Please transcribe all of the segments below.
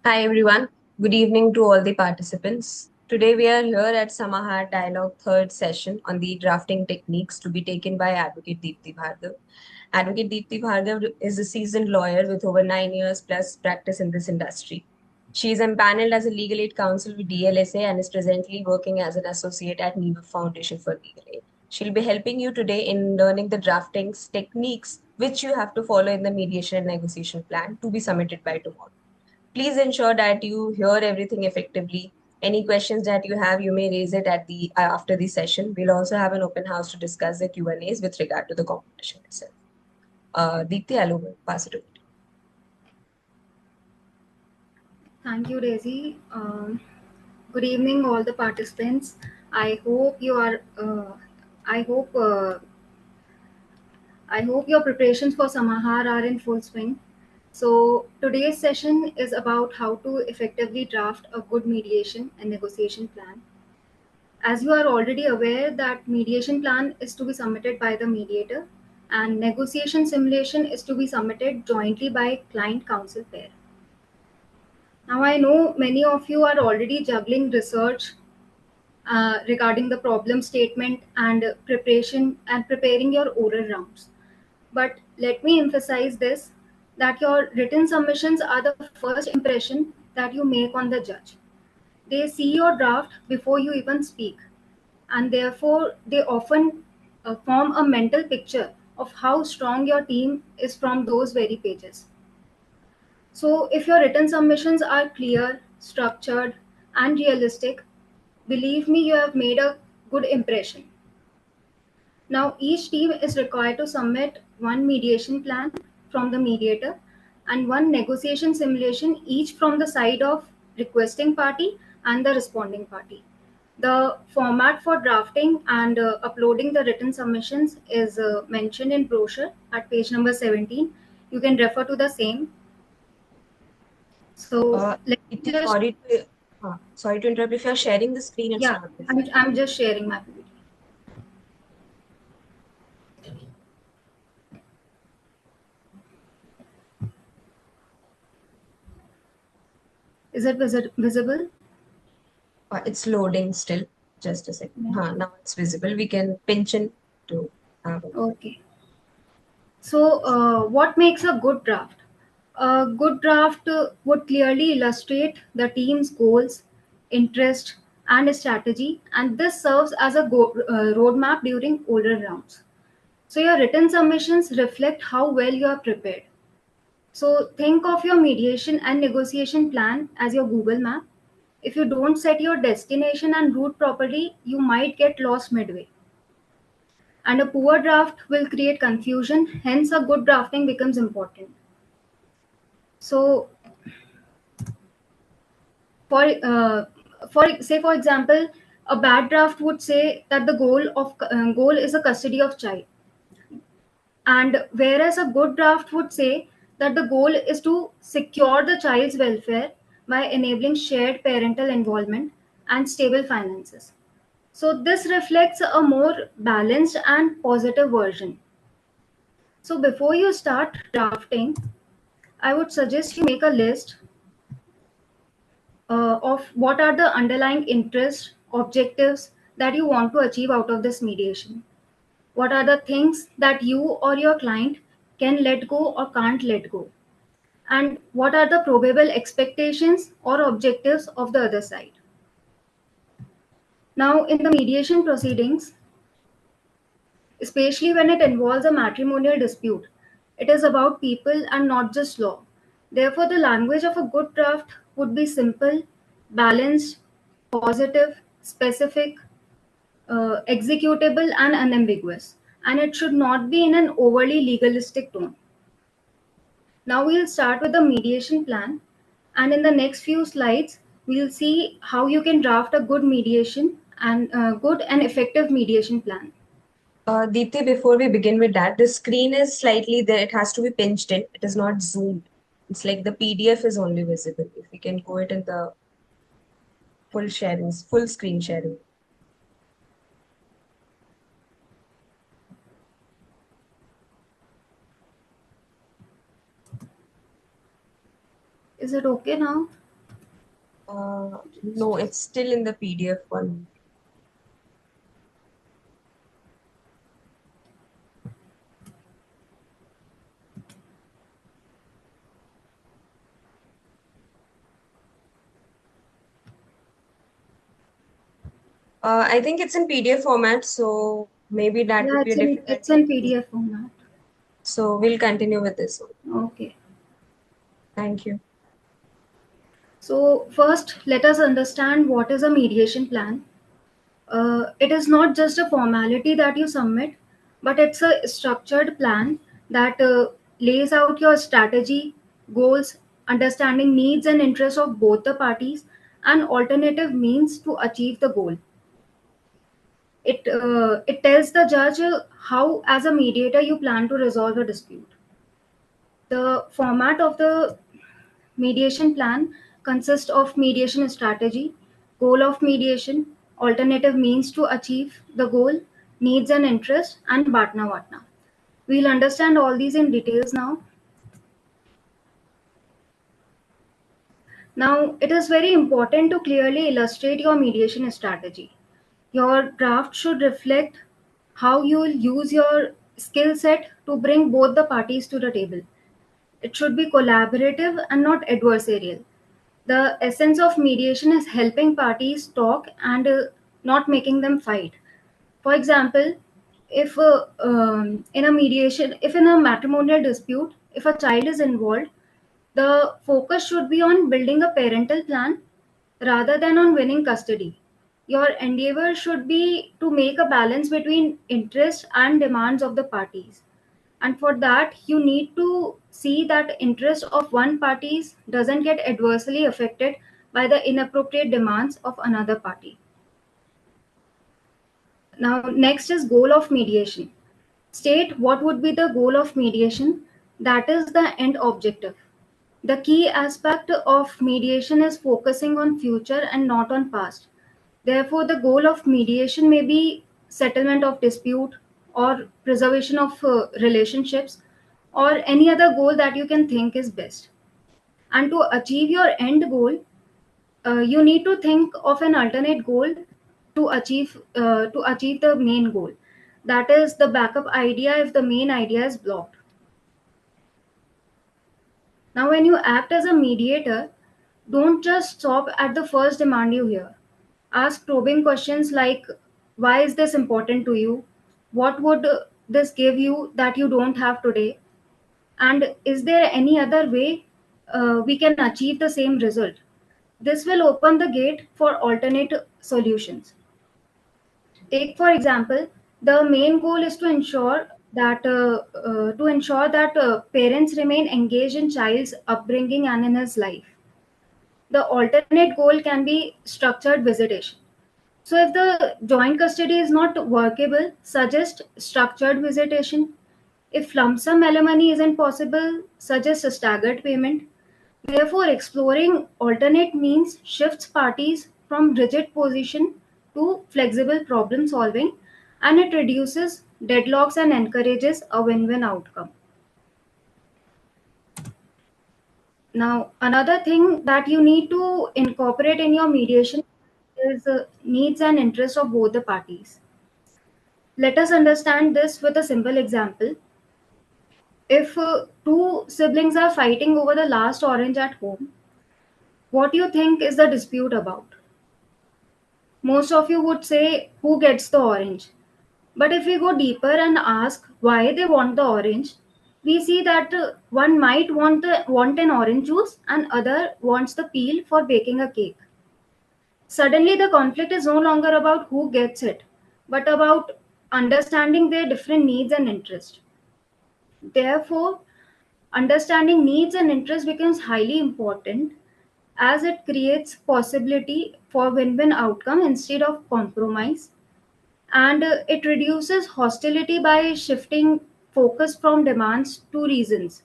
Hi everyone. Good evening to all the participants. Today we are here at SAMAHAR Dialogue third session on the drafting techniques to be taken by Advocate Deepthi Bhargava. Advocate Deepthi Bhargava is a seasoned lawyer with over 9 years plus practice in this industry. She is empaneled as a Legal Aid Counsel with DLSA and is presently working as an associate at Neev Foundation for Legal Aid. She'll be helping you today in learning the drafting techniques which you have to follow in the mediation and negotiation plan to be submitted by tomorrow. Please ensure that you hear everything effectively. Any questions that you have, you may raise it at the after the session. We'll also have an open house to discuss the Q&As with regard to the competition itself. Deepthi, I'll pass it over to you. Thank you, Daisy. Good evening, all the participants. I hope you are. I hope. I hope your preparations for Samahar are in full swing. So today's session is about how to effectively draft a good mediation and negotiation plan. As you are already aware that mediation plan is to be submitted by the mediator and negotiation simulation is to be submitted jointly by client counsel pair. Now I know many of you are already juggling research regarding the problem statement and preparing your oral rounds. But let me emphasize this that your written submissions are the first impression that you make on the judge. They see your draft before you even speak, and therefore they often form a mental picture of how strong your team is from those very pages. So, if your written submissions are clear, structured, and realistic, believe me, you have made a good impression. Now, each team is required to submit one mediation plan from the mediator and one negotiation simulation, each from the side of requesting party and the responding party. The format for drafting and uploading the written submissions is mentioned in brochure at page number 17. You can refer to the same. So let me Deepthi, just, sorry to interrupt. If you're sharing the screen, it's yeah, not visible. I'm just sharing my PPT. Is it visible? It's loading still. Just a second. Yeah. Now it's visible. We can pinch in to have a look. Okay. So, what makes a good draft? A good draft would clearly illustrate the team's goals, interest, and strategy, and this serves as a roadmap during oral rounds. So, your written submissions reflect how well you are prepared. So, think of your mediation and negotiation plan as your Google map. If you don't set your destination and route properly, you might get lost midway. And a poor draft will create confusion, hence, a good drafting becomes important. So, for for example, a bad draft would say that the goal is a custody of child, and whereas a good draft would say that the goal is to secure the child's welfare by enabling shared parental involvement and stable finances. So this reflects a more balanced and positive version. So before you start drafting, I would suggest you make a list of what are the underlying interests, objectives that you want to achieve out of this mediation. What are the things that you or your client can let go or can't let go? And what are the probable expectations or objectives of the other side? Now, in the mediation proceedings, especially when it involves a matrimonial dispute, it is about people and not just law. Therefore, the language of a good draft would be simple, balanced, positive, specific, executable, and unambiguous. And it should not be in an overly legalistic tone. Now we'll start with the mediation plan. And in the next few slides, we'll see how you can draft a good mediation and good and effective mediation plan. Deepthi, before we begin with that, the screen is slightly there. It has to be pinched in. It is not zoomed. It's like the PDF is only visible. If we can go it in the full sharing, full screen sharing. Is it okay now? No, it's still in the PDF one. I think it's in PDF format, so maybe that Yeah, would be a it's difficulty. in PDF format. So we'll continue with this one. Okay. Thank you. So first, let us understand what is a mediation plan. It is not just a formality that you submit, but it's a structured plan that lays out your strategy, goals, understanding needs and interests of both the parties, and alternative means to achieve the goal. It tells the judge how, as a mediator, you plan to resolve a dispute. The format of the mediation plan consists of mediation strategy, goal of mediation, alternative means to achieve the goal, needs and interest, and Bhatna Vatna. We'll understand all these in details now. Now, it is very important to clearly illustrate your mediation strategy. Your draft should reflect how you will use your skill set to bring both the parties to the table. It should be collaborative and not adversarial. The essence of mediation is helping parties talk and not making them fight. For example, if in a mediation, if in a matrimonial dispute, if a child is involved, the focus should be on building a parental plan rather than on winning custody. Your endeavor should be to make a balance between interests and demands of the parties. And for that, you need to see that interest of one party doesn't get adversely affected by the inappropriate demands of another party. Now, next is goal of mediation. State what would be the goal of mediation, that is the end objective. The key aspect of mediation is focusing on future and not on past. Therefore, the goal of mediation may be settlement of dispute or preservation of relationships or any other goal that you can think is best. And to achieve your end goal, you need to think of an alternate goal to achieve the main goal. That is the backup idea if the main idea is blocked. Now, when you act as a mediator, don't just stop at the first demand you hear. Ask probing questions like, why is this important to you? What would this give you that you don't have today? And is there any other way we can achieve the same result? This will open the gate for alternate solutions. Take for example, the main goal is to ensure that parents remain engaged in child's upbringing and in his life. The alternate goal can be structured visitation. So if the joint custody is not workable, suggest structured visitation. If lump sum alimony isn't possible, suggest a staggered payment. Therefore, exploring alternate means shifts parties from rigid position to flexible problem solving, and it reduces deadlocks and encourages a win-win outcome. Now, another thing that you need to incorporate in your mediation is needs and interests of both the parties. Let us understand this with a simple example. If two siblings are fighting over the last orange at home, what do you think is the dispute about? Most of you would say who gets the orange. But if we go deeper and ask why they want the orange, we see that one might want an orange juice and other wants the peel for baking a cake. Suddenly the conflict is no longer about who gets it, but about understanding their different needs and interests. Therefore, understanding needs and interests becomes highly important as it creates possibility for win-win outcome instead of compromise, and it reduces hostility by shifting focus from demands to reasons,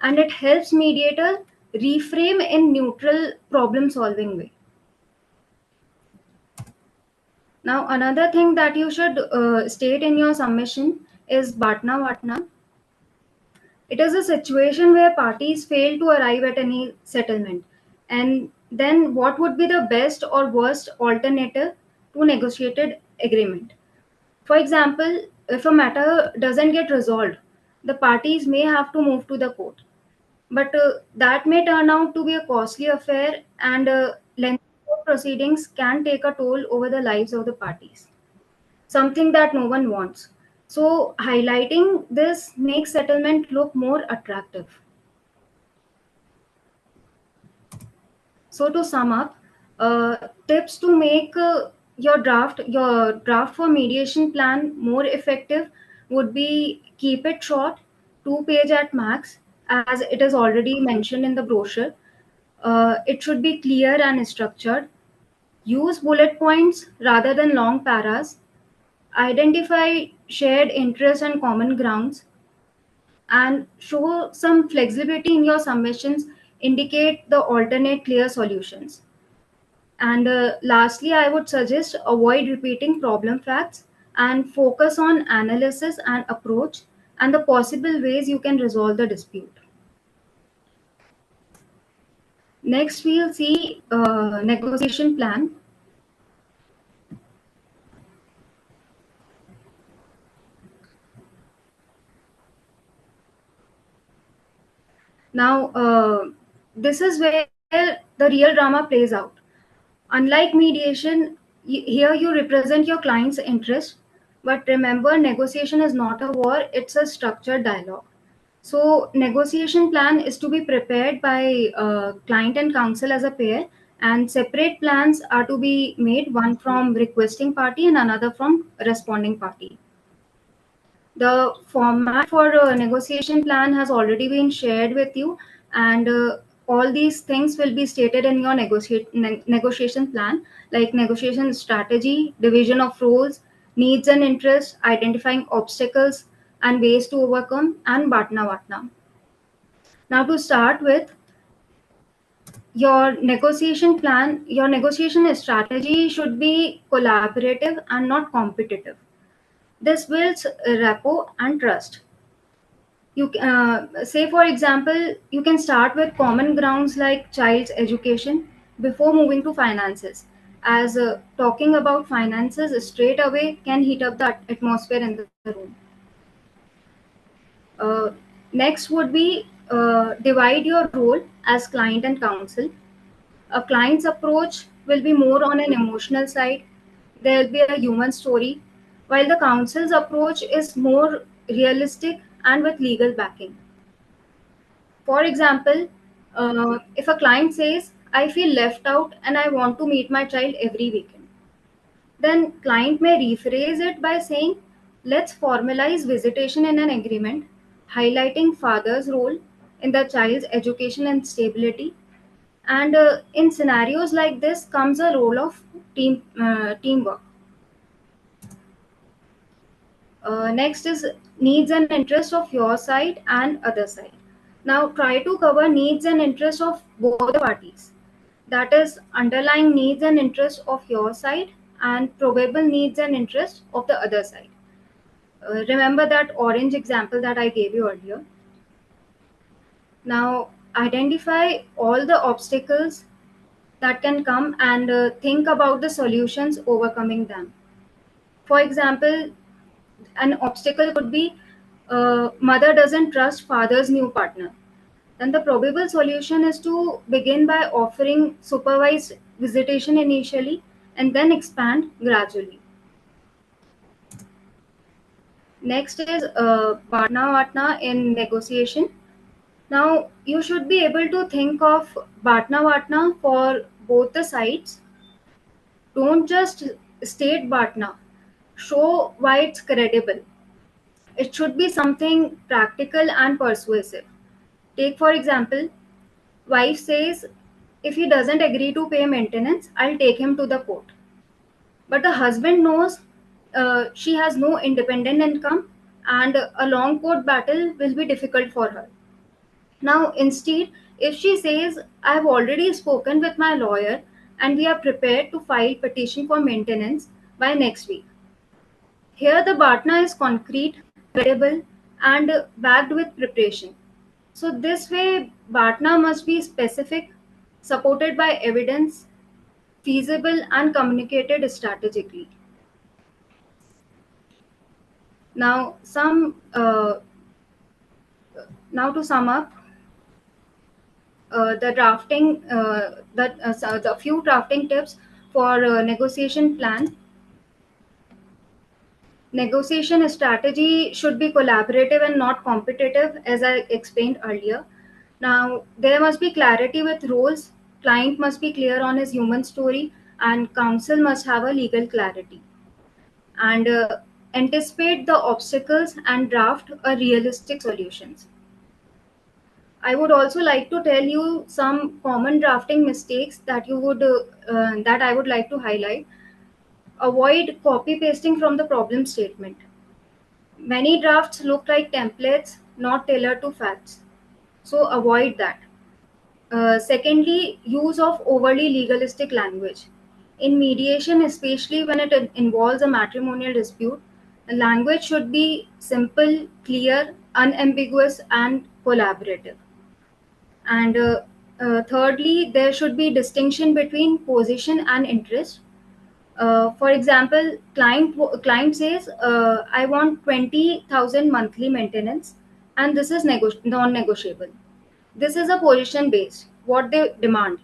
and it helps mediator reframe in neutral problem solving way. Now, another thing that you should state in your submission is Bhatna Vatna. It is a situation where parties fail to arrive at any settlement. And then what would be the best or worst alternative to negotiated agreement? For example, if a matter doesn't get resolved, the parties may have to move to the court. But that may turn out to be a costly affair, and lengthy court proceedings can take a toll over the lives of the parties, something that no one wants. So, highlighting this makes settlement look more attractive. So to sum up, tips to make your draft for mediation plan more effective would be keep it short, 2 page at max, as it is already mentioned in the brochure. It should be clear and structured. Use bullet points rather than long paras. Identify shared interests and common grounds, and show some flexibility in your submissions. Indicate the alternate clear solutions. And lastly, I would suggest avoid repeating problem facts and focus on analysis and approach and the possible ways you can resolve the dispute. Next, we'll see negotiation plan. Now, this is where the real drama plays out. Unlike mediation, here you represent your client's interest, but remember, negotiation is not a war, it's a structured dialogue. So, negotiation plan is to be prepared by client and counsel as a pair, and separate plans are to be made, one from requesting party and another from responding party. The format for a negotiation plan has already been shared with you, and all these things will be stated in your negotiation plan, like negotiation strategy, division of roles, needs and interests, identifying obstacles and ways to overcome, and Batna Vatna. Now, to start with, your negotiation strategy should be collaborative and not competitive. This builds rapport and trust. You say, for example, you can start with common grounds like child's education before moving to finances, as talking about finances straight away can heat up the atmosphere in the room. uh, Next would be divide your role as client and counsel. A client's approach will be more on an emotional side. There will be a human story, while the counsel's approach is more realistic and with legal backing. For example, if a client says, I feel left out and I want to meet my child every weekend, then client may rephrase it by saying, let's formalize visitation in an agreement, highlighting father's role in the child's education and stability. And in scenarios like this comes a role of teamwork. Next is needs and interests of your side and other side. Now try to cover needs and interests of both the parties. That is underlying needs and interests of your side and probable needs and interests of the other side. Remember that orange example that I gave you earlier. Now identify all the obstacles that can come and think about the solutions overcoming them. For example, an obstacle could be mother doesn't trust father's new partner. Then the probable solution is to begin by offering supervised visitation initially and then expand gradually. Next is Bharna Vatna in negotiation. Now, you should be able to think of Bhatna Vatna for both the sides. Don't just state Bhatna, show why it's credible. It should be something practical and persuasive. Take, for example, wife says, if he doesn't agree to pay maintenance, I'll take him to the court. But the husband knows she has no independent income and a long court battle will be difficult for her. Now, instead, if she says, I have already spoken with my lawyer and we are prepared to file petition for maintenance by next week. Here, the Bhatna is concrete, credible, and backed with preparation. So, this way, Bhatna must be specific, supported by evidence, feasible and communicated strategically. Now, now to sum up, the drafting, the few drafting tips for negotiation plan. Negotiation strategy should be collaborative and not competitive, as I explained earlier. Now, there must be clarity with roles. Client must be clear on his human story, and counsel must have a legal clarity. And anticipate the obstacles and draft a realistic solutions. I would also like to tell you some common drafting mistakes that I would like to highlight. Avoid copy pasting from the problem statement. Many drafts look like templates, not tailored to facts. So avoid that. Secondly, use of overly legalistic language. In mediation, especially when it involves a matrimonial dispute, the language should be simple, clear, unambiguous, and collaborative. And thirdly, there should be distinction between position and interest. For example, client says, "I want 20,000 monthly maintenance, and this is non-negotiable." This is a position based what they demand.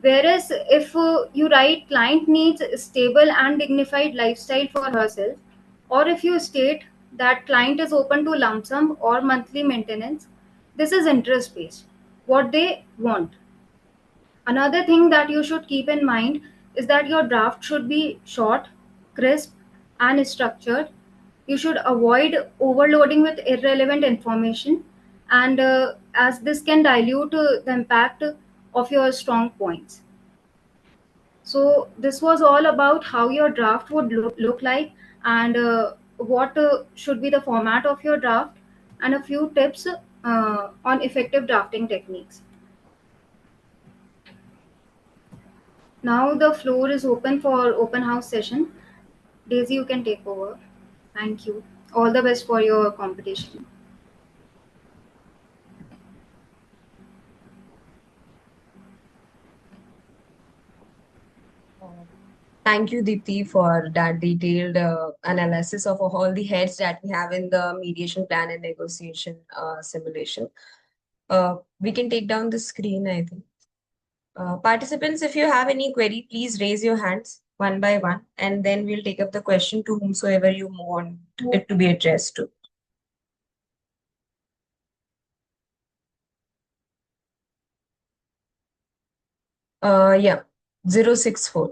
Whereas if you write client needs a stable and dignified lifestyle for herself, or if you state that client is open to lump sum or monthly maintenance, this is interest based what they want. Another thing that you should keep in mind is that your draft should be short, crisp, and structured. You should avoid overloading with irrelevant information, and as this can dilute the impact of your strong points. So, this was all about how your draft would look like, and what should be the format of your draft, and a few tips on effective drafting techniques. Now the floor is open for open house session. Daisy, you can take over. Thank you. All the best for your competition. Thank you, Deepthi, for that detailed analysis of all the heads that we have in the mediation plan and negotiation simulation. We can take down the screen, I think. Participants, if you have any query, please raise your hands one by one, and then we'll take up the question to whomsoever you want it to be addressed to. Yeah, 064.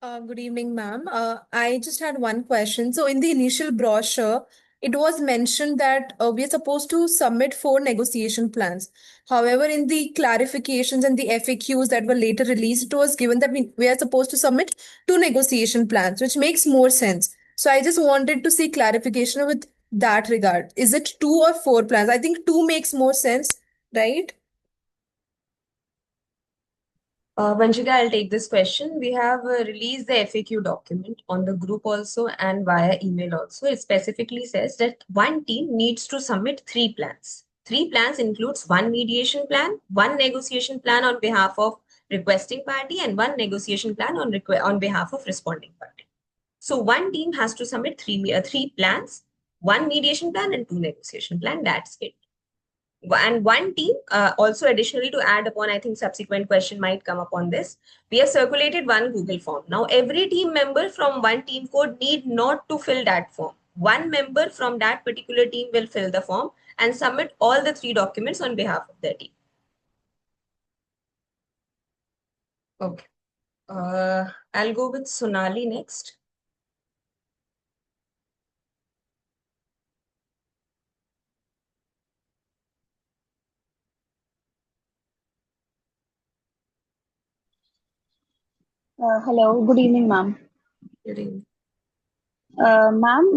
Good evening, ma'am. I just had one question. So, in the initial brochure, it was mentioned that we are supposed to submit 4 negotiation plans. However, in the clarifications and the FAQs that were later released, it was given that we are supposed to submit 2 negotiation plans, which makes more sense. So, I just wanted to see clarification with that regard. Is it 2 or 4 plans? I think 2 makes more sense, right? Vanshika, I'll take this question. We have released the FAQ document on the group also and via email also. It specifically says that one team needs to submit 3 plans. 3 plans includes one mediation plan, one negotiation plan on behalf of requesting party, and one negotiation plan on behalf of responding party. So one team has to submit three plans, one mediation plan and 2 negotiation plan. That's it. And one team, also additionally to add upon, I think subsequent question might come up on this. We have circulated one Google form. Now, every team member from one team code need not to fill that form. One member from that particular team will fill the form and submit all the 3 documents on behalf of their team. Okay. I'll go with Sonali next. Hello, good evening, ma'am. Good evening. Ma'am,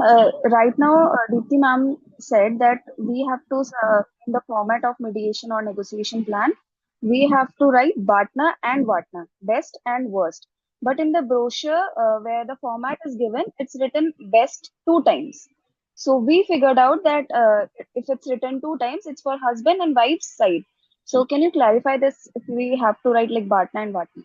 right now, Deepthi ma'am said that we have to in the format of mediation or negotiation plan. we have to write Batna and Vatna, best and worst. But in the brochure where the format is given, it's written best two times. So we figured out that if it's written two times, it's for husband and wife's side. So can you clarify this if we have to write like Batna and Vatna?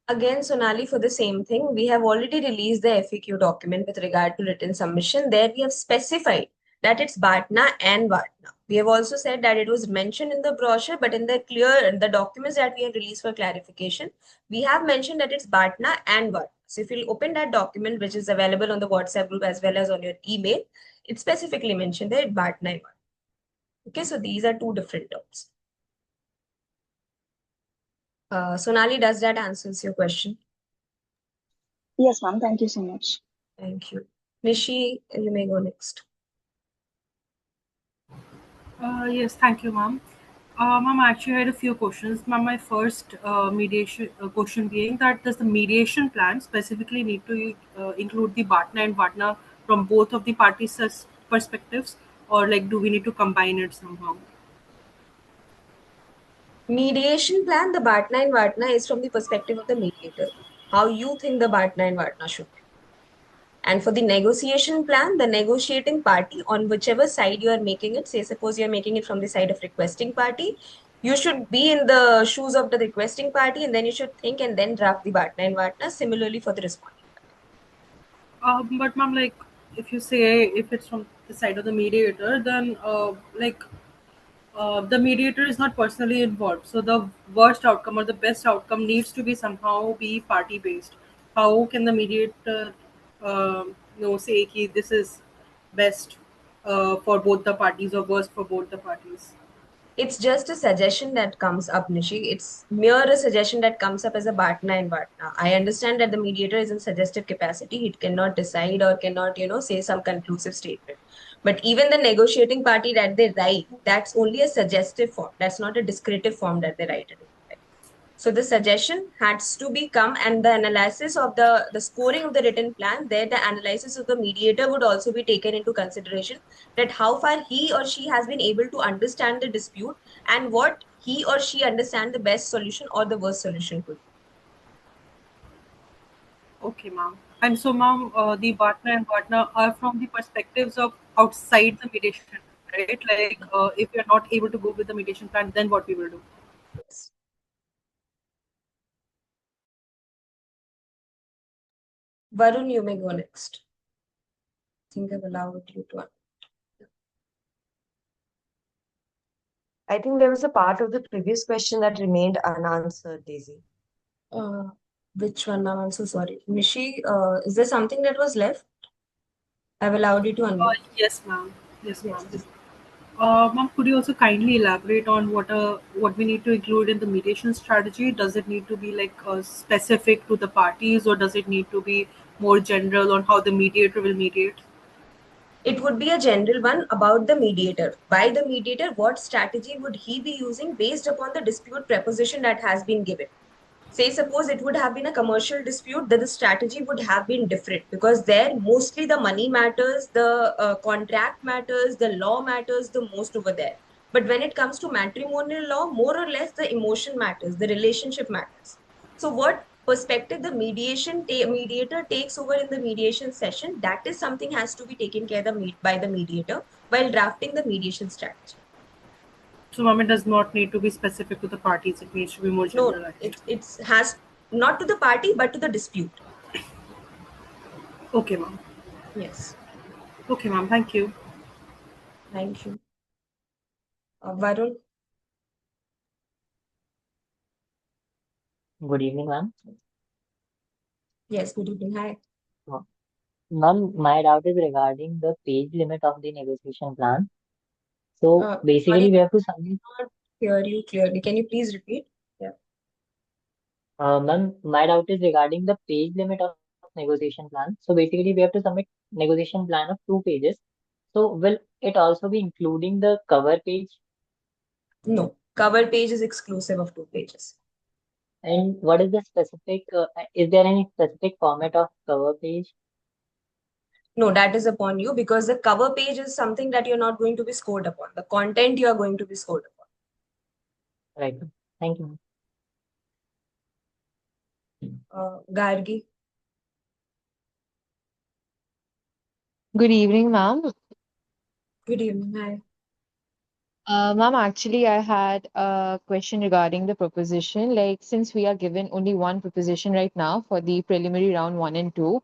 Again, Sonali, for the same thing, we have already released the FAQ document with regard to written submission. There we have specified that it's Batna and Vatna. We have also said that it was mentioned in the brochure, but in the documents that we have released for clarification, we have mentioned that it's Batna and Vatna. So if you open that document, which is available on the WhatsApp group as well as on your email, it specifically mentioned that Batna and Vatna. Okay, so these are two different terms. Sonali, does that answers your question? Yes, ma'am. Thank you so much. Thank you. Nishi, you may go next. Yes, thank you, ma'am. Ma'am, I actually had a few questions. Ma'am, my first mediation question being that does the mediation plan specifically need to include the Batna and Vatna from both of the parties' perspectives, or like do we need to combine it somehow? Mediation plan, the Bhatna and Vatna is from the perspective of the mediator. How you think the Bhatna and Vatna should be. And for the negotiation plan, the negotiating party on whichever side you are making it, say suppose you are making it from the side of requesting party, you should be in the shoes of the requesting party and then you should think and then draft the Bhatna and Vatna. Similarly for the responding party. But ma'am, like if you say if it's from the side of the mediator, then the mediator is not personally involved, so the worst outcome or the best outcome needs to be somehow be party based. How can the mediator say ki this is best for both the parties or worst for both the parties? It's just a suggestion that comes up, Nishi. It's mere a suggestion that comes up as a Bhatna and Vatna. I understand that the mediator is in suggestive capacity. It cannot decide or cannot, say some conclusive statement. But even the negotiating party that they write, that's only a suggestive form. That's not a descriptive form that they write it in. So the suggestion has to become, and the analysis of the scoring of the written plan, there the analysis of the mediator would also be taken into consideration, that how far he or she has been able to understand the dispute and what he or she understand the best solution or the worst solution could be. Okay, ma'am. And so, ma'am, the Bhatna and Vatna are from the perspectives of outside the mediation, right? Like, if we are not able to go with the mediation plan, then what we will do? Yes. Varun, you may go next. I think I've allowed you to. I think there was a part of the previous question that remained unanswered, Daisy. Which one, ma'am? I'm so sorry. Nishi, is there something that was left? I've allowed you to unmute. Yes, ma'am. Yes, Yes, ma'am. please. Ma'am, could you also kindly elaborate on what we need to include in the mediation strategy? Does it need to be like specific to the parties, or does it need to be more general on how the mediator will mediate? It would be a general one about the mediator. By the mediator, what strategy would he be using based upon the dispute preposition that has been given? Say, suppose it would have been a commercial dispute, then the strategy would have been different because there mostly the money matters, the contract matters, the law matters the most over there. But when it comes to matrimonial law, more or less the emotion matters, the relationship matters. So, what perspective the mediator takes over in the mediation session, that is something has to be taken care of by the mediator while drafting the mediation strategy. So, ma'am, it does not need to be specific to the parties. It needs to be more No, generalized. it has not to the party but to the dispute. Okay, ma'am. Yes. Okay, ma'am. Thank you. Thank you. Varun? Good evening, ma'am. Yes, good evening. Hi. Ma'am, my doubt is regarding the page limit of the negotiation plan. So basically, Sorry, we have to submit. I cannot hear you clearly. Can you please repeat? Yeah. Ma'am, my doubt is regarding the page limit of negotiation plan. So basically, we have to submit negotiation plan of 2 pages. So will it also be including the cover page? No, cover page is exclusive of 2 pages. And what is the specific? Is there any specific format of cover page? No, that is upon you because the cover page is something that you're not going to be scored upon. The content you are going to be scored upon. Right. Thank Thank you. Gargi. Good evening, ma'am. Good evening. Hi. Ma'am, actually, I had a question regarding the proposition. Like, since we are given only one proposition right now for the preliminary round one and two,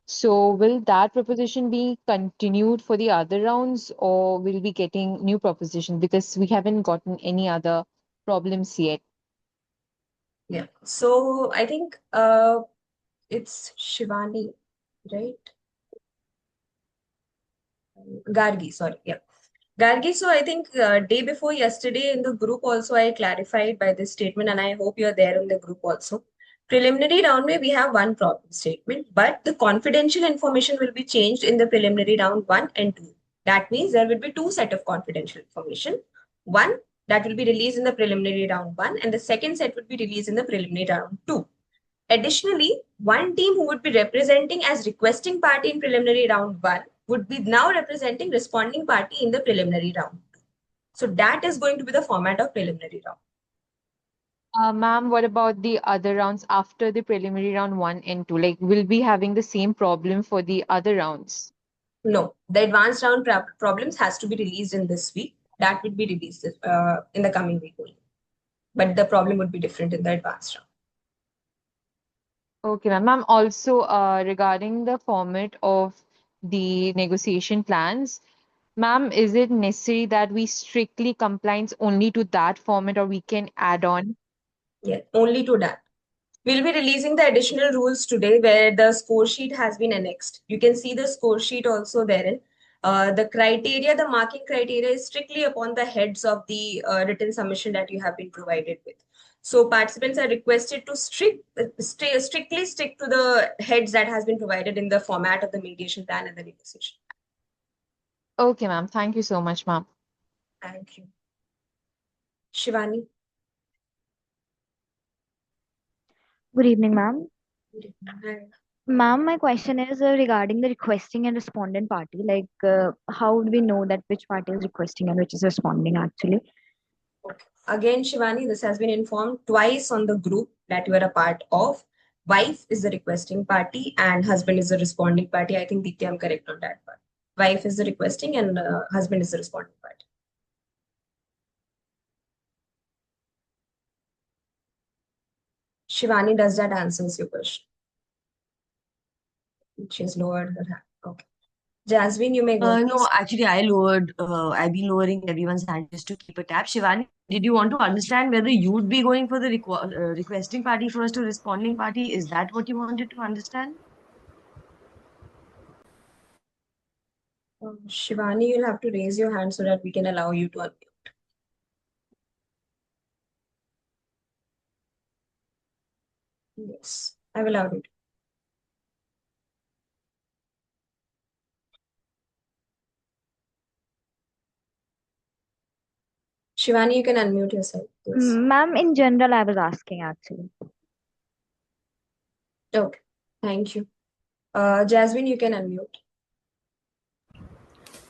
so will that proposition be continued for the other rounds, or will we getting new propositions because we haven't gotten any other problems yet? Yeah. So I think it's Shivani, right? Gargi, sorry. Yeah. Gargi, so I think day before yesterday in the group also I clarified by this statement, and I hope you're there in the group also. Preliminary round where we have one problem statement, but the confidential information will be changed in the preliminary round one and two. That means there will be two set of confidential information. One that will be released in the preliminary round one, and the second set would be released in the preliminary round two. Additionally, one team who would be representing as requesting party in preliminary round one would be now representing responding party in the preliminary round. So that is going to be the format of preliminary round. Ma'am, what about the other rounds after the preliminary round one and two? Like, will we having the same problem for the other rounds? No, the advanced round problems has to be released in this week. That would be released in the coming week only. But the problem would be different in the advanced round. Okay, ma'am. Ma'am, also regarding the format of the negotiation plans, ma'am, is it necessary that we strictly compliance only to that format or we can add on? Yeah, only to that. We'll be releasing the additional rules today where the score sheet has been annexed. You can see the score sheet also therein. The criteria, the marking criteria is strictly upon the heads of the written submission that you have been provided with. So participants are requested to strictly stick to the heads that has been provided in the format of the mediation plan and the negotiation. Okay, ma'am. Thank you so much, ma'am. Thank you. Shivani. Good evening, ma'am. Hi. Ma'am, my question is regarding the requesting and respondent party. Like, how would we know that which party is requesting and which is responding actually? Okay. Again, Shivani, this has been informed twice on the group that you are a part of. Wife is the requesting party and husband is the responding party. I think Deepti, I'm correct on that part. Wife is the requesting and husband is the responding party. Shivani, does that answers your question? She has lowered her hand. Okay. Jasmine, you may go. No, actually, I've been lowering everyone's hand just to keep a tab. Shivani, did you want to understand whether you'd be going for the requesting party first or responding party? Is that what you wanted to understand? Shivani, you'll have to raise your hand so that we can allow you to unmute. Yes, I've allowed it. Shivani, you can unmute yourself. Yes. Ma'am, in general, I was asking actually. Okay, thank you. Jasmine, you can unmute.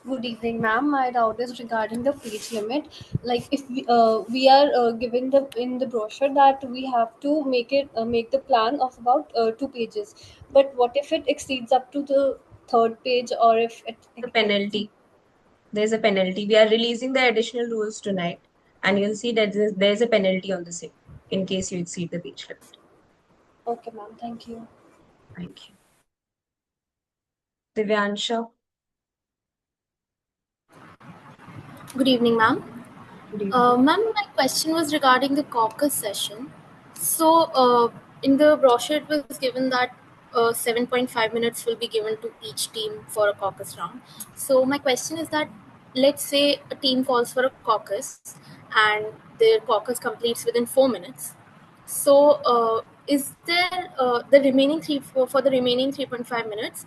Good evening, ma'am. My doubt is regarding the page limit. Like, if we are given the in the brochure that we have to make the plan of about 2 pages, but what if it exceeds up to the third page, or if it The penalty. There's a penalty. We are releasing the additional rules tonight, and you'll see that there's a penalty on the same in case you exceed the page limit. Okay, ma'am. Thank you. Thank you. Divyansha. Good evening, ma'am. Good evening. Ma'am, my question was regarding the caucus session. So, in the brochure, it was given that 7.5 minutes will be given to each team for a caucus round. So, my question is that let's say a team calls for a caucus and their caucus completes within 4 minutes. So, is there the remaining for the remaining 3.5 minutes?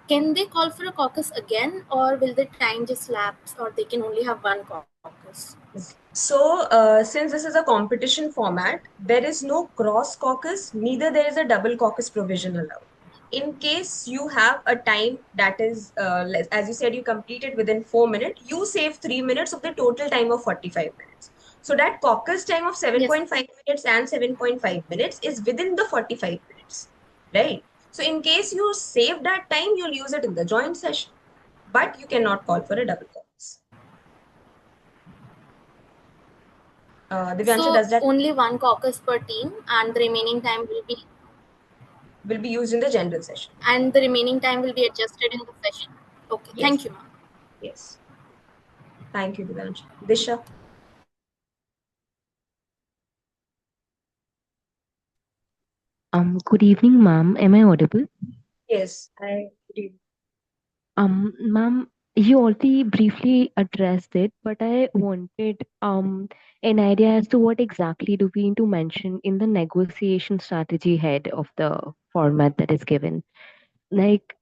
Can they call for a caucus again, or will the time just lapse, or they can only have one caucus? So, since this is a competition format, there is no cross caucus, neither there is a double caucus provision allowed. In case you have a time that is, as you said, you completed within 4 minutes, you save 3 minutes of the total time of 45 minutes. So that caucus time of 7.5 minutes and 7.5 minutes is within the 45 minutes, right? So in case you save that time, you'll use it in the joint session, but you cannot call for a double caucus. Divyanshu, So does that only one caucus per team, and the remaining time will be used in the general session? will be adjusted in the session. Okay, Yes. thank you, ma'am. Yes. Thank you, Divyanshu. Disha. Good evening, ma'am. Am I audible? Yes. Good evening. Ma'am, you already briefly addressed it, but I wanted an idea as to what exactly do we need to mention in the negotiation strategy head of the format that is given. Like,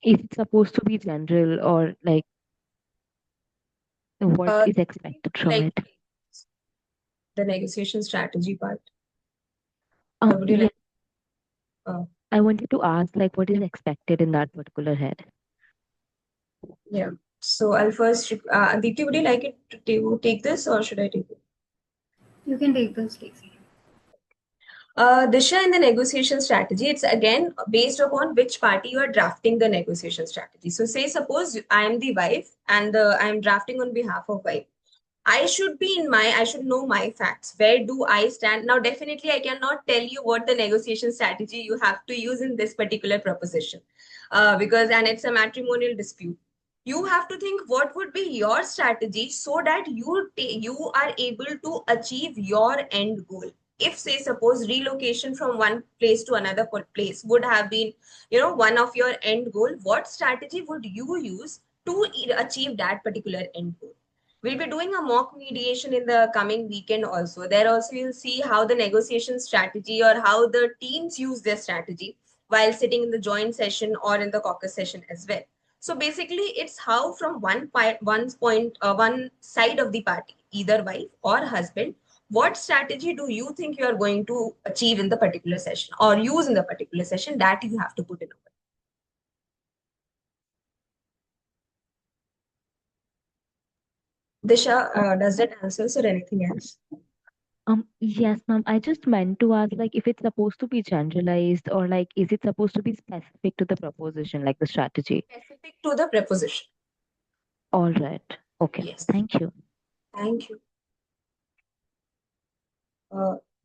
is it supposed to be general or like what is expected from Like it? the negotiation strategy part. Would you Yeah, like? I wanted to ask like what is expected in that particular head. Yeah. So I'll first, Aditi, would you like it to take this or should I take it? You can take this, Stacey. Disha, in the negotiation strategy, it's again based upon which party you are drafting the negotiation strategy. So say suppose I am the wife and I am drafting on behalf of wife. I should know my facts. Where do I stand? Now, definitely, I cannot tell you what the negotiation strategy you have to use in this particular proposition and it's a matrimonial dispute. You have to think what would be your strategy so that you are able to achieve your end goal. If say suppose relocation from one place to another place would have been one of your end goal, what strategy would you use to achieve that particular end goal? We'll be doing a mock mediation in the coming weekend also. There also you'll see how the negotiation strategy or how the teams use their strategy while sitting in the joint session or in the caucus session as well. So basically, it's how from one side of the party, either wife or husband, what strategy do you think you are going to achieve in the particular session or use in the particular session that you have to put in over. Disha, does that answer or anything else? Yes, ma'am. I just meant to ask, like, if it's supposed to be generalized or like, is it supposed to be specific to the proposition, like the strategy? Specific to the preposition. All right. Okay. Yes. Thank you. Thank you.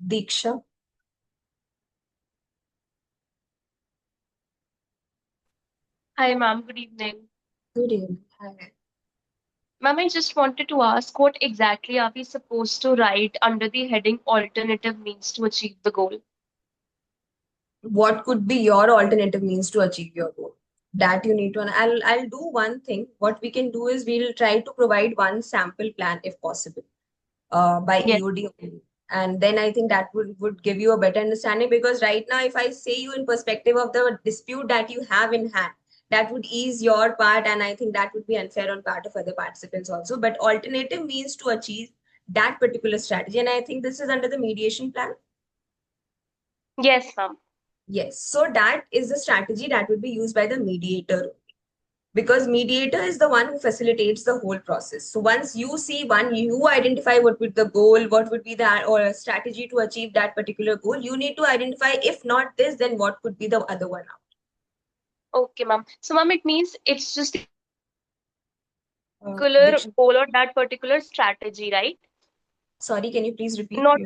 Diksha. Hi, ma'am. Good evening. Good evening. Hi. Ma'am, I just wanted to ask what exactly are we supposed to write under the heading alternative means to achieve the goal? What could be your alternative means to achieve your goal? That you need to. And I'll do one thing. What we can do is we'll try to provide one sample plan if possible, by Yes. EOD only. And then I think that would give you a better understanding, because right now, if I say you in perspective of the dispute that you have in hand, that would ease your part, and I think that would be unfair on part of other participants also. But alternative means to achieve that particular strategy, and I think this is under the mediation plan. Yes, ma'am. Yes. So that is the strategy that would be used by the mediator, because mediator is the one who facilitates the whole process. So once you see one, you identify what would the goal, what would be the or a strategy to achieve that particular goal. You need to identify, if not this, then what could be the other one out. Okay, ma'am. So, ma'am, it means it's just particular goal or that particular strategy, right? Sorry, can you please repeat? Not,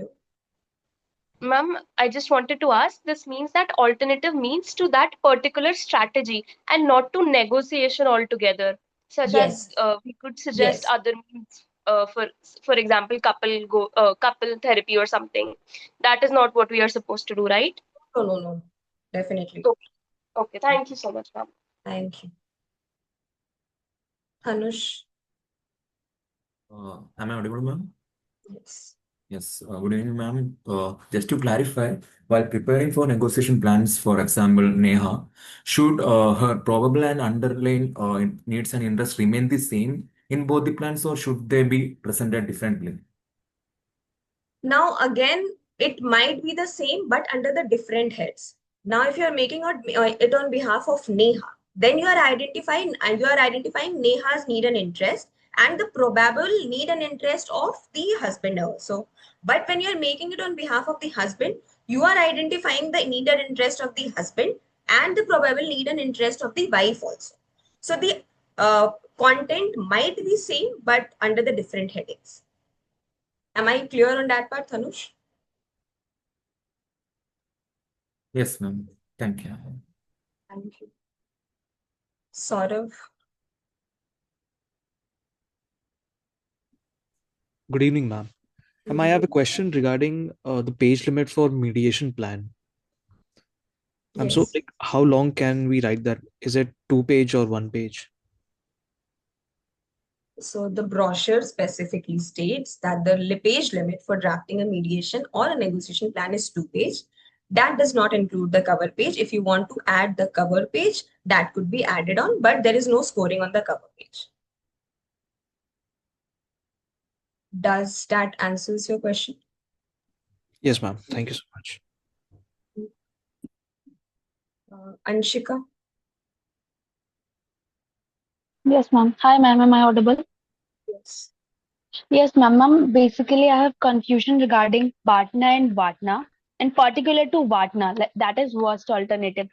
ma'am, I just wanted to ask, this means that alternative means to that particular strategy and not to negotiation altogether, such as Yes. we could suggest Yes. other means, for example, couple therapy or something. That is not what we are supposed to do, right? No. Definitely. Okay. Thank you so much, ma'am. Thank you. Hanush. Am I audible, ma'am? Yes. Yes. Good evening, ma'am. Just to clarify, while preparing for negotiation plans, for example, Neha, should her probable and underlying needs and interests remain the same in both the plans, or should they be presented differently? Now, again, it might be the same, but under the different heads. Now, if you're making it on behalf of Neha, then you are identifying Neha's need and interest, and the probable need and interest of the husband also. But when you're making it on behalf of the husband, you are identifying the need and interest of the husband and the probable need and interest of the wife also. So the content might be same, but under the different headings. Am I clear on that part, Tanush? Yes, ma'am. Thank you. Thank you. Saurav. Good evening, ma'am. I have a question regarding the page limit for mediation plan. So Yes. like how long can we write that? Is it 2 page or 1 page? So the brochure specifically states that the page limit for drafting a mediation or a negotiation plan is 2 page. That does not include the cover page. If you want to add the cover page, that could be added on, but there is no scoring on the cover page. Does that answers your question? Yes, ma'am. Thank you so much. Anshika? Yes, ma'am. Hi, ma'am. Am I audible? Yes. Yes, ma'am. Ma'am, basically, I have confusion regarding Batna and Vatna, and particular to Vatna, that is worst alternative.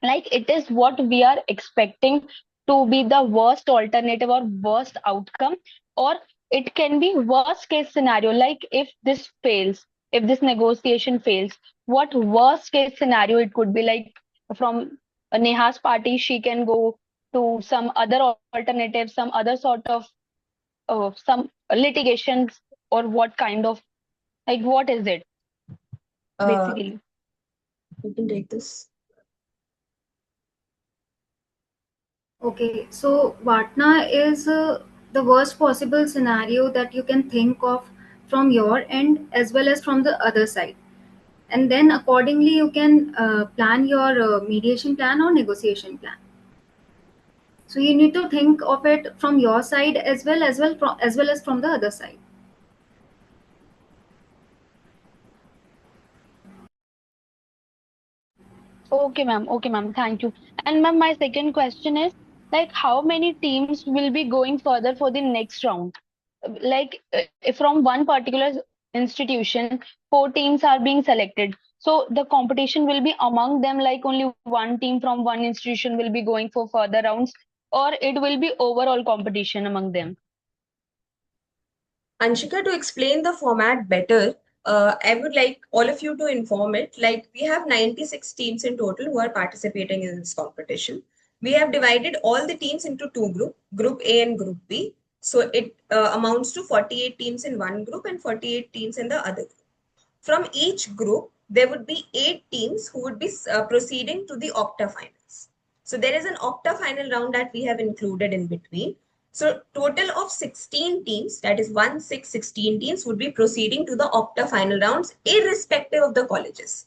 Like it is what we are expecting to be the worst alternative or worst outcome, or it can be worst case scenario. Like if this fails, if this negotiation fails, what worst case scenario it could be? Like from Neha's party, she can go to some other alternative, some other sort of some litigations, or what kind of, like what is it basically? You can take this. Okay, so Vatna is the worst possible scenario that you can think of from your end as well as from the other side. And then accordingly, you can plan your mediation plan or negotiation plan. So you need to think of it from your side as well as from the other side. Okay, ma'am. Okay, ma'am. Thank you. And ma'am, my second question is like how many teams will be going further for the next round? Like if from one particular institution, 4 teams are being selected. So the competition will be among them, like only one team from one institution will be going for further rounds, or it will be overall competition among them. Anshika, to explain the format better, I would like all of you to inform it. Like we have 96 teams in total who are participating in this competition. We have divided all the teams into two groups, Group A and Group B. So it amounts to 48 teams in one group and 48 teams in the other group. From each group, there would be 8 teams who would be proceeding to the octa-finals. So there is an octa-final round that we have included in between. So total of 16 teams, that is 1, 6, 16 teams would be proceeding to the octa-final rounds irrespective of the colleges.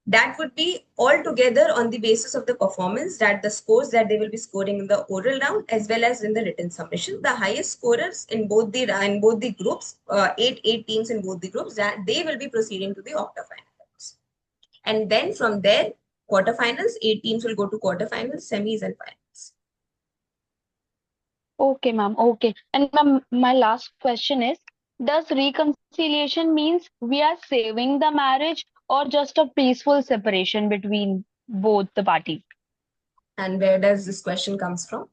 That would be all together on the basis of the performance, that the scores that they will be scoring in the oral round as well as in the written submission. The highest scorers in both the groups, eight teams in both the groups, that they will be proceeding to the octa-finals. And then from there, quarterfinals, 8 teams will go to quarterfinals, semis, and finals. Okay, ma'am. Okay. And ma'am, my last question is, does reconciliation means we are saving the marriage or just a peaceful separation between both the parties? And where does this question comes from?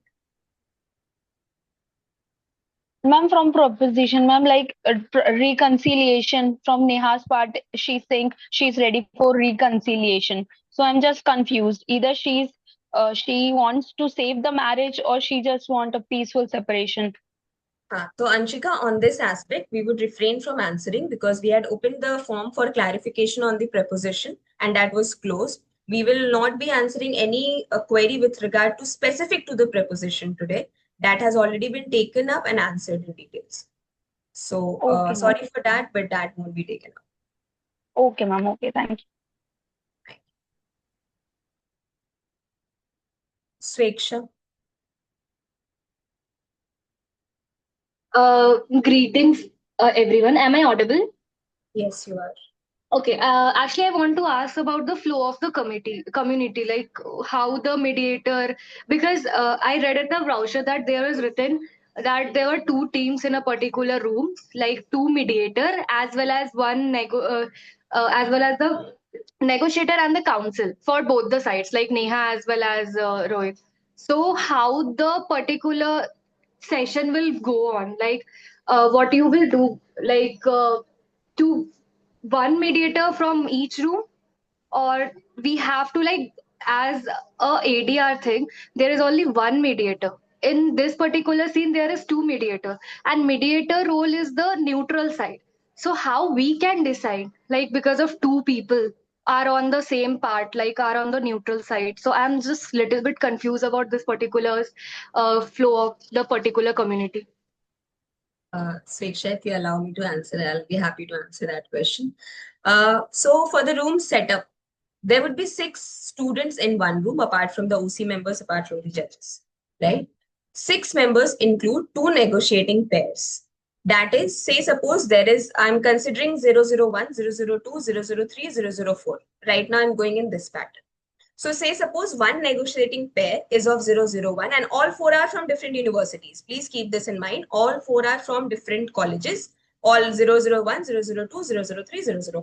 Ma'am, from proposition, ma'am, like reconciliation from Neha's part, she's saying she's ready for reconciliation. So I'm just confused. Either she wants to save the marriage or she just want a peaceful separation. So Anshika, on this aspect, we would refrain from answering because we had opened the form for clarification on the preposition and that was closed. We will not be answering any query with regard to specific to the preposition today. That has already been taken up and answered in details. So Okay, sorry for that, but that won't be taken up. Okay, ma'am. Okay, thank you. Sweksha. Greetings, everyone. Am I audible? Yes, you are. Okay. Actually, I want to ask about the flow of the community, like how the mediator, because I read in the brochure that there is written that there were two teams in a particular room, like two mediator as well as as well as the negotiator and the counsel for both the sides, like Neha as well as Rohit. So how the particular session will go on, like what you will do, like to one mediator from each room, or we have to, like, as a ADR thing, there is only one mediator. In this particular scene, there is two mediator, and mediator role is the neutral side. So how we can decide, like, because of two people are on the same part, like are on the neutral side. So I'm just little bit confused about this particular flow of the particular community. Sweksha, if you allow me to answer, I'll be happy to answer that question. So for the room setup, there would be 6 students in one room, apart from the OC members, apart from the judges, right? 6 members include 2 negotiating pairs. That is, say, suppose there is, I'm considering 001, 002, 003, 004. Right now, I'm going in this pattern. So say suppose one negotiating pair is of 001 and all 4 are from different universities. Please keep this in mind. All 4 are from different colleges. All 001, 002, 003, 004.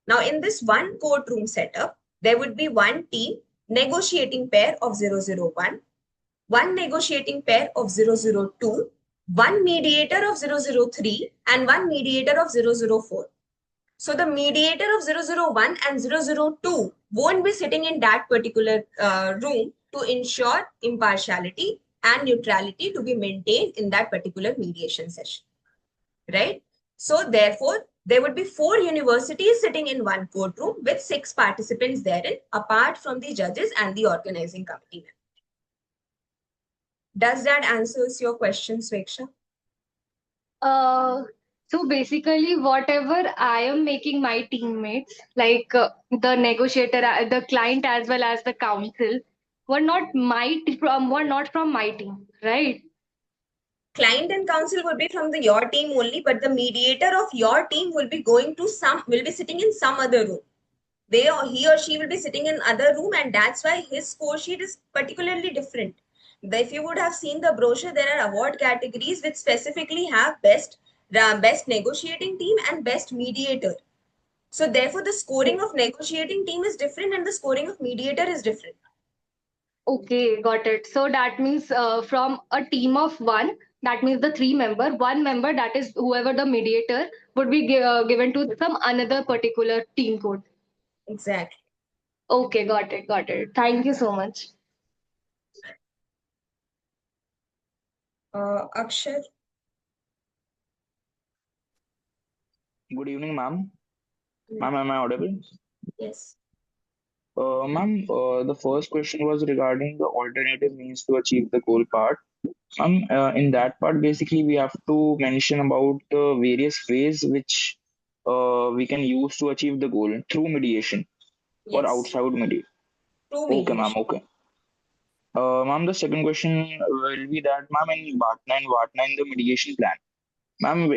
Now in this one courtroom setup, there would be one team negotiating pair of 001, one negotiating pair of 002, one mediator of 003 and one mediator of 004. So the mediator of 001 and 002 won't be sitting in that particular room to ensure impartiality and neutrality to be maintained in that particular mediation session, right? So therefore, there would be 4 universities sitting in one courtroom with 6 participants therein, apart from the judges and the organizing committee member. Does that answers your question, Sweksha? So basically, whatever I am making my teammates, like the negotiator, the client, as well as the counsel, were not from my team, right? Client and counsel will be from your team only, but the mediator of your team will be sitting in some other room. He or she will be sitting in other room, and that's why his score sheet is particularly different. If you would have seen the brochure, there are award categories which specifically have best negotiating team and best mediator. So therefore, the scoring of negotiating team is different and the scoring of mediator is different. Okay, got it. So that means from a team of one, that means the 3 member, one member, that is whoever the mediator, would be given to some another particular team code. Exactly. Okay, got it, got it. Thank you so much. Akshay. Good evening, ma'am. Ma'am, am I audible? Yes. Ma'am, the first question was regarding the alternative means to achieve the goal part. Ma'am, in that part, basically, we have to mention about the various ways which we can use to achieve the goal through mediation or Yes. outside mediation. Okay, ma'am. Okay. Ma'am, the second question will be that, ma'am, in Vatna in the mediation plan. Ma'am,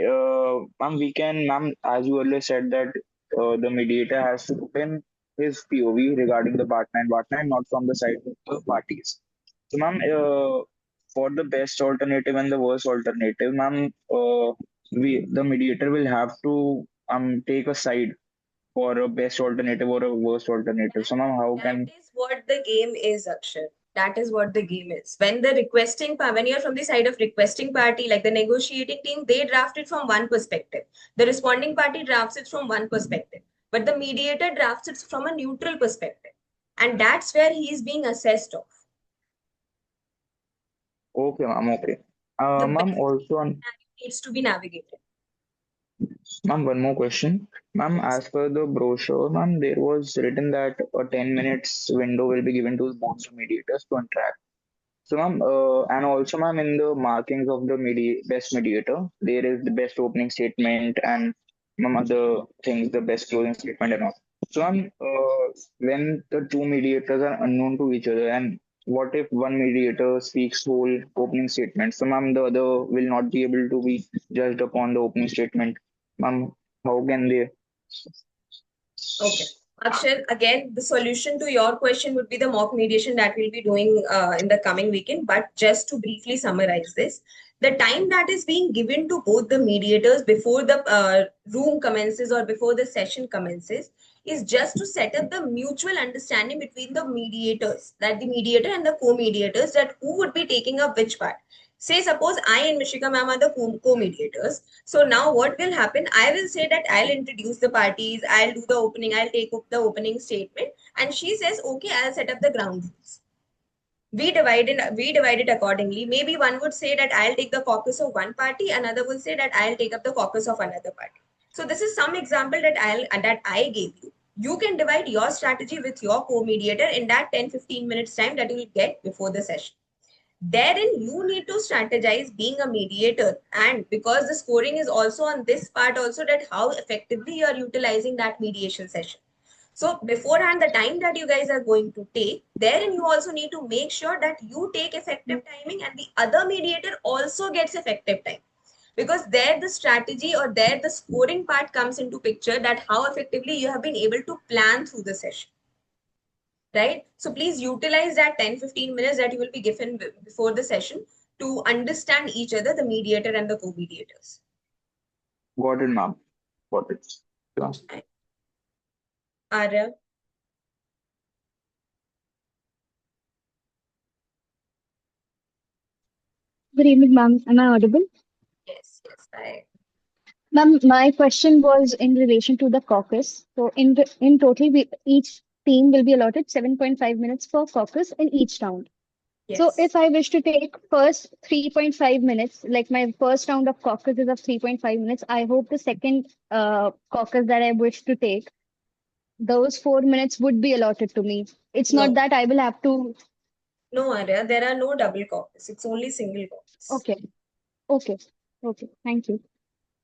we can, ma'am, as you earlier said that the mediator has to put in his POV regarding the partner and not from the side of the parties. So, ma'am, for the best alternative and the worst alternative, ma'am, the mediator will have to take a side for a best alternative or a worst alternative. So, ma'am, how can? That is what the game is, Akshay. That is what the game is. When you're from the side of requesting party, like the negotiating team, they draft it from one perspective. The responding party drafts it from one perspective. But the mediator drafts it from a neutral perspective. And that's where he is being assessed of. Okay, ma'am. Okay. Ma'am, also on. Needs to be navigated. Ma'am, one more question. Ma'am, as per the brochure, ma'am, there was written that a 10 minutes window will be given to both the mediators to interact. So, ma'am, and also, ma'am, in the markings of the best mediator, there is the best opening statement and, ma'am, other things, the best closing statement and all. So, ma'am, when the two mediators are unknown to each other, and what if one mediator speaks whole opening statement? So, ma'am, the other will not be able to be judged upon the opening statement. Ma'am, how can they? Okay. Akshay, again, the solution to your question would be the mock mediation that we'll be doing in the coming weekend. But just to briefly summarize this, The time that is being given to both the mediators before the room commences or before the session commences is just to set up the mutual understanding between the mediators, that the mediator and the co-mediators, that who would be taking up which part. Say, suppose I and Mishika ma'am are the co-mediators. So now what will happen? I will say that I'll introduce the parties, I'll do the opening, I'll take up the opening statement. And she says, okay, I'll set up the ground rules. We divide it accordingly. Maybe one would say that I'll take the caucus of one party, another will say that I'll take up the caucus of another party. So this is some example that I gave you. You can divide your strategy with your co-mediator in that 10-15 minutes time that you will get before the session. Therein you need to strategize being a mediator, and because the scoring is also on this part also, that how effectively you are utilizing that mediation session. So beforehand, the time that you guys are going to take, therein you also need to make sure that you take effective timing and the other mediator also gets effective time. Because there the strategy or there the scoring part comes into picture, that how effectively you have been able to plan through the session. Right? So please utilize that 10-15 minutes that you will be given before the session to understand each other, the mediator and the co-mediators. Got it, ma'am. Got it. Yeah. Arya? Good evening, ma'am. Am I audible? Yes, I. Ma'am, my question was in relation to the caucus. So in total, each team will be allotted 7.5 minutes for caucus in each round. Yes. So if I wish to take first 3.5 minutes, like my first round of caucus is of 3.5 minutes, I hope the second caucus that I wish to take, those 4 minutes would be allotted to me. It's not No. that I will have to. No, Arya, there are no double caucus. It's only single caucus. Okay. Thank you.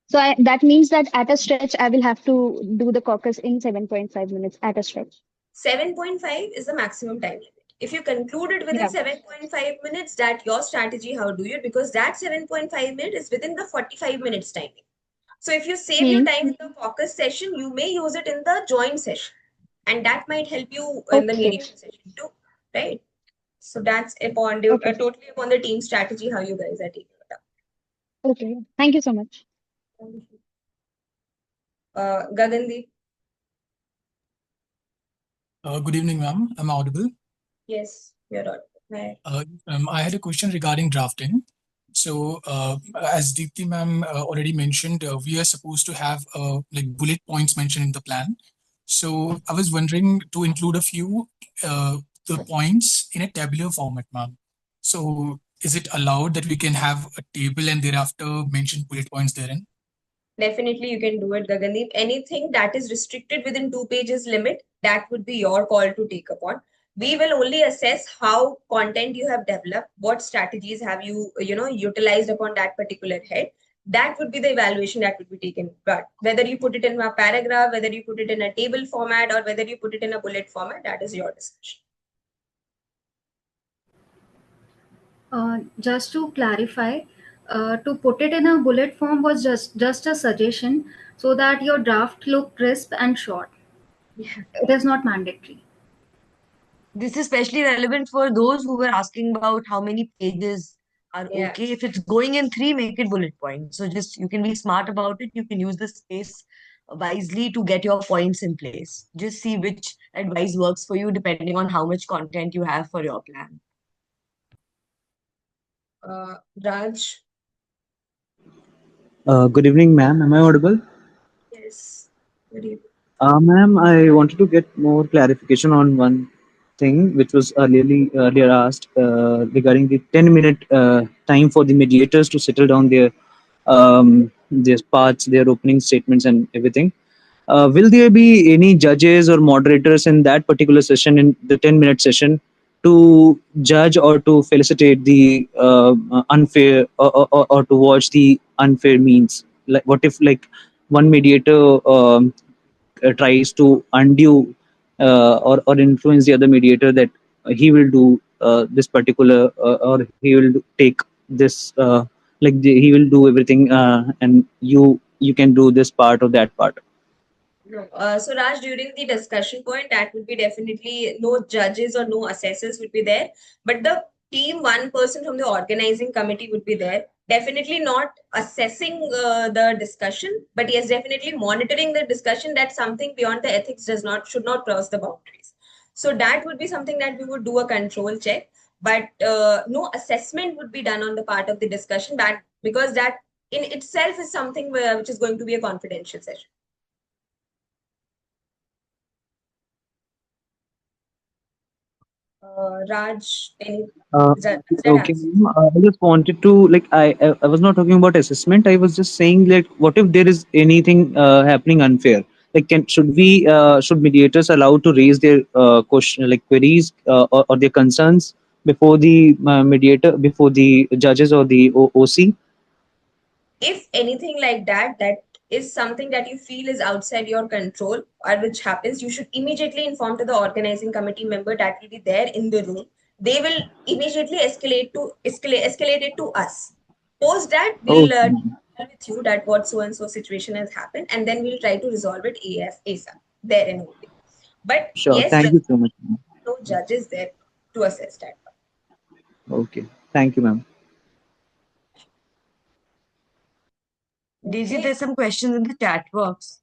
So that means that at a stretch, I will have to do the caucus in 7.5 minutes at a stretch. 7.5 is the maximum time limit. If you conclude it within Yeah. 7.5 minutes, that your strategy, how do you? Because that 7.5 minutes is within the 45 minutes timing. So if you save your time in the caucus session, you may use it in the joint session. And that might help you in the mediation session too, right? So that's totally upon the team strategy, how you guys are taking it up. Okay. Thank you so much. Gagandeep? Good evening, ma'am. Am I audible? Yes, you're audible. Hi. I had a question regarding drafting. So, as Deepthi ma'am already mentioned, we are supposed to have like bullet points mentioned in the plan. So, I was wondering to include a few the points in a tabular format, ma'am. So, is it allowed that we can have a table and thereafter mention bullet points therein? Definitely, you can do it, Gagandeep. Anything that is restricted within 2 pages limit, that would be your call to take upon. We will only assess how content you have developed, what strategies have you, utilized upon that particular head. That would be the evaluation that would be taken. But whether you put it in a paragraph, whether you put it in a table format, or whether you put it in a bullet format, that is your discussion. Just to clarify, to put it in a bullet form was just a suggestion so that your draft look crisp and short. Yeah. It is not mandatory. This is especially relevant for those who were asking about how many pages are okay. If it's going in 3, make it bullet points. So just you can be smart about it. You can use the space wisely to get your points in place. Just see which advice works for you depending on how much content you have for your plan. Raj? Good evening, ma'am. Am I audible? Yes. Good evening. Ma'am, I wanted to get more clarification on one thing which was earlier asked regarding the 10-minute time for the mediators to settle down their parts, their opening statements, and everything. Will there be any judges or moderators in that particular session, in the 10-minute session, to judge or to felicitate the unfair or to watch the unfair means? Like, what if like one mediator tries to undo or influence the other mediator that he will do this particular or he will take this he will do everything and you can do this part or that part. No. So Raj, during the discussion point, that would be definitely no judges or no assessors would be there, but the team, one person from the organizing committee would be there. Definitely not assessing the discussion, but yes, definitely monitoring the discussion that something beyond the ethics should not cross the boundaries. So that would be something that we would do a control check, but no assessment would be done on the part of the discussion, that because that in itself is something which is going to be a confidential session. Raj, does that Okay, answer? ma'am. I just wanted to I was not talking about assessment. I was just saying like what if there is anything happening unfair? Like should mediators allowed to raise their question like queries or their concerns before the mediator before the judges or the OC? If anything like that is something that you feel is outside your control or which happens, you should immediately inform to the organizing committee member that will be there in the room. They will immediately escalate it to us. Post that, we'll Okay. tell with you that what so and so situation has happened, and then we'll try to resolve it ASAP there and only. But Sure. yes, Thank you so much, ma'am. no judges there to assess that. Okay. Thank you, ma'am. Daisy, Okay. there's some questions in the chat box.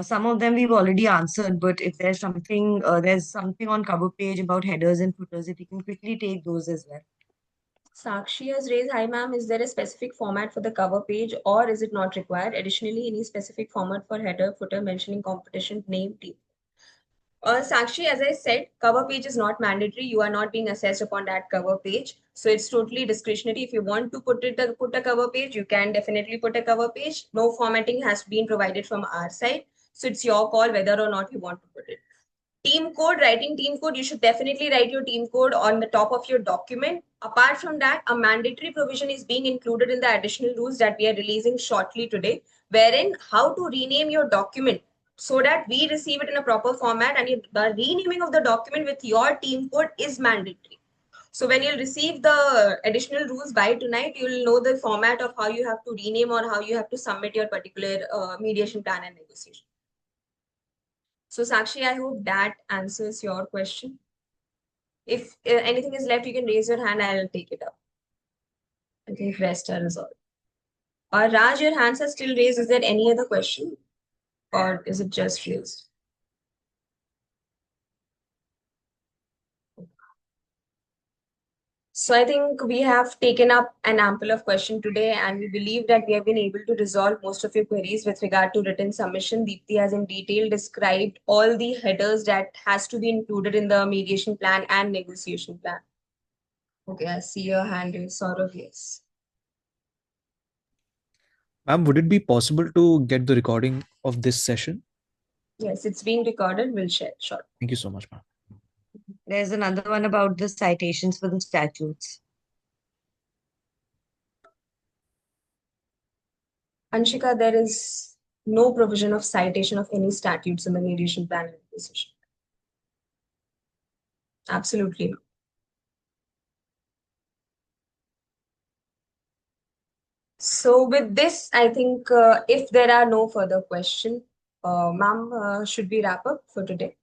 Some of them we've already answered, but if there's something on cover page about headers and footers, if you can quickly take those as well. Sakshi has raised, hi ma'am, is there a specific format for the cover page or is it not required? Additionally, any specific format for header, footer mentioning competition, name, team? Sakshi, as I said, cover page is not mandatory. You are not being assessed upon that cover page. So it's totally discretionary. If you want to put a cover page, you can definitely put a cover page. No formatting has been provided from our side. So it's your call whether or not you want to put it. Writing team code, you should definitely write your team code on the top of your document. Apart from that, a mandatory provision is being included in the additional rules that we are releasing shortly today, wherein how to rename your document so that we receive it in a proper format, and the renaming of the document with your team code is mandatory. So when you'll receive the additional rules by tonight, you'll know the format of how you have to rename or how you have to submit your particular mediation plan and negotiation. So Sakshi, I hope that answers your question. If anything is left, you can raise your hand. I'll take it up. I think rest are resolved. Raj, your hands are still raised. Is there any other question, or is it just raised? So I think we have taken up an ample of question today, and we believe that we have been able to resolve most of your queries with regard to written submission. Deepti has in detail described all the headers that has to be included in the mediation plan and negotiation plan. Okay, I see your hand is sort of yes. Ma'am, would it be possible to get the recording of this session? Yes, it's being recorded. We'll share. Sure. Thank you so much, ma'am. There's another one about the citations for the statutes. Anshika, there is no provision of citation of any statutes in the mediation plan and decision. Absolutely no. So with this, I think if there are no further questions, ma'am, should we wrap up for today?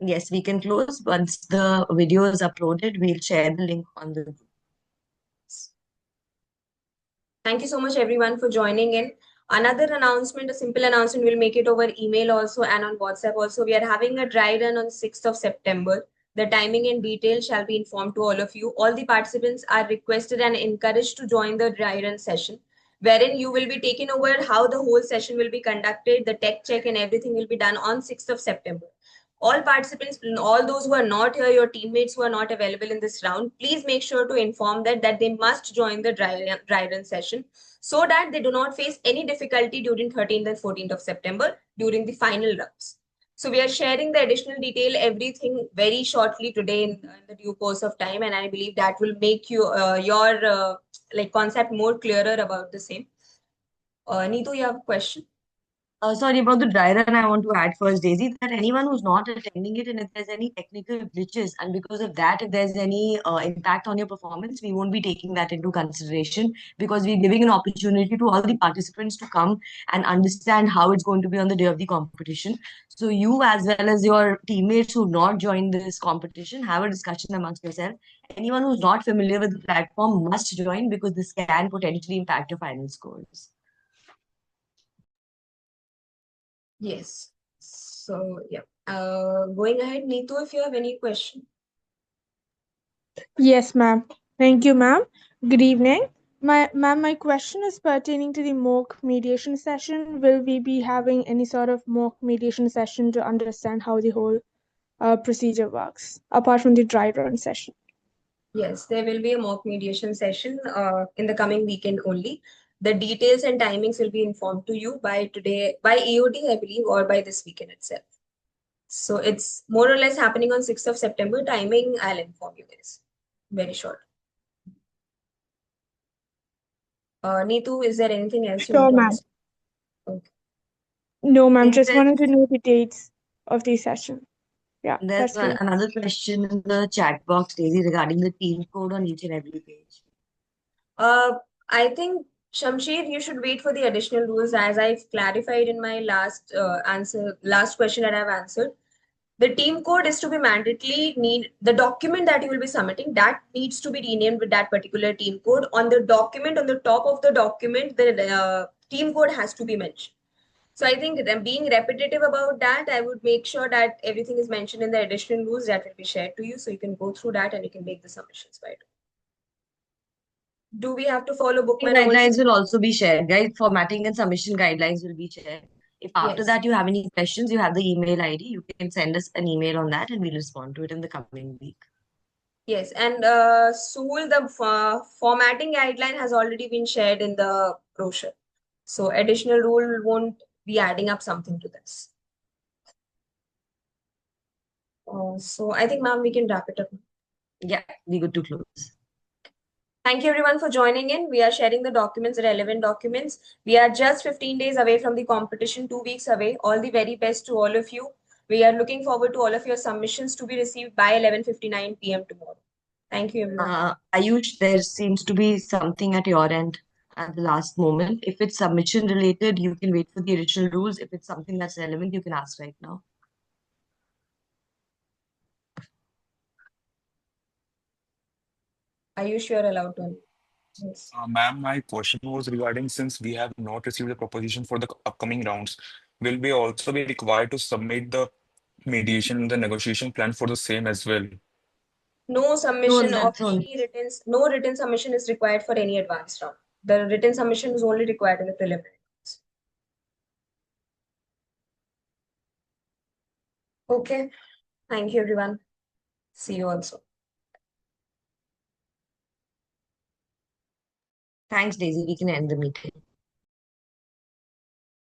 Yes, we can close. Once the video is uploaded, we'll share the link on the group. Thank you so much, everyone, for joining in. Another announcement, a simple announcement, we'll make it over email also and on WhatsApp also. We are having a dry run on 6th of September. The timing and details shall be informed to all of you. All the participants are requested and encouraged to join the dry run session, wherein you will be taken over how the whole session will be conducted. The tech check and everything will be done on 6th of September. All participants, all those who are not here, your teammates who are not available in this round, please make sure to inform that they must join the dry run session so that they do not face any difficulty during 13th and 14th of September during the final rounds. So we are sharing the additional detail, everything very shortly today in the due course of time, and I believe that will make you your concept more clearer about the same. Neetu, you have a question? Sorry about the dry run. I want to add first, Daisy, that anyone who's not attending it, and if there's any technical glitches, and because of that, if there's any impact on your performance, we won't be taking that into consideration because we're giving an opportunity to all the participants to come and understand how it's going to be on the day of the competition. So you, as well as your teammates who not joined this competition, have a discussion amongst yourself. Anyone who's not familiar with the platform must join because this can potentially impact your final scores. Yes. So, yeah. Going ahead, Neetu, if you have any question. Yes, ma'am. Thank you, ma'am. Good evening. My question is pertaining to the mock mediation session. Will we be having any sort of mock mediation session to understand how the whole procedure works, apart from the dry run session? Yes, there will be a mock mediation session in the coming weekend only. The details and timings will be informed to you by today, by EOD, I believe, or by this weekend itself. So it's more or less happening on 6th of September. Timing, I'll inform you guys. Very short. Neetu, is there anything else you want Sure, to ma'am. ask? Okay. No, ma'am. think Just there's wanted to know the dates of the session. Yeah, there's that's clear. another question in the chat box, Daisy, regarding the team code on each and every page. I think, Shamsher, you should wait for the additional rules as I've clarified in my last question that I've answered. The team code is to be mandatory. The document that you will be submitting, that needs to be renamed with that particular team code. On the document, on the top of the document, the team code has to be mentioned. So I think them being repetitive about that, I would make sure that everything is mentioned in the additional rules that will be shared to you, so you can go through that and you can make the submissions by it. Do we have to follow bookman Guidelines overseas? will also be shared, right? Formatting and submission guidelines will be shared. If after Yes. that you have any questions, you have the email ID, you can send us an email on that and we'll respond to it in the coming week. Yes, and Sool, the formatting guideline has already been shared in the brochure. So additional rule won't be adding up something to this. So I think, ma'am, we can wrap it up. Yeah, we good to close. Thank you everyone for joining in. We are sharing the documents, the relevant documents. We are just 15 days away from the competition, 2 weeks away. All the very best to all of you. We are looking forward to all of your submissions to be received by 11:59 p.m. tomorrow. Thank you, everyone. Ayush, there seems to be something at your end at the last moment. If it's submission related, you can wait for the additional rules. If it's something that's relevant, you can ask right now. Ayush, you are allowed to. Yes. Ma'am, my question was regarding since we have not received the proposition for the upcoming rounds, will we also be required to submit the mediation and the negotiation plan for the same as well? No submission No, of that's all. no written submission is required for any advanced round. The written submission is only required in the preliminary rounds. Okay. Thank you, everyone. See you also. Thanks, Daisy. We can end the meeting.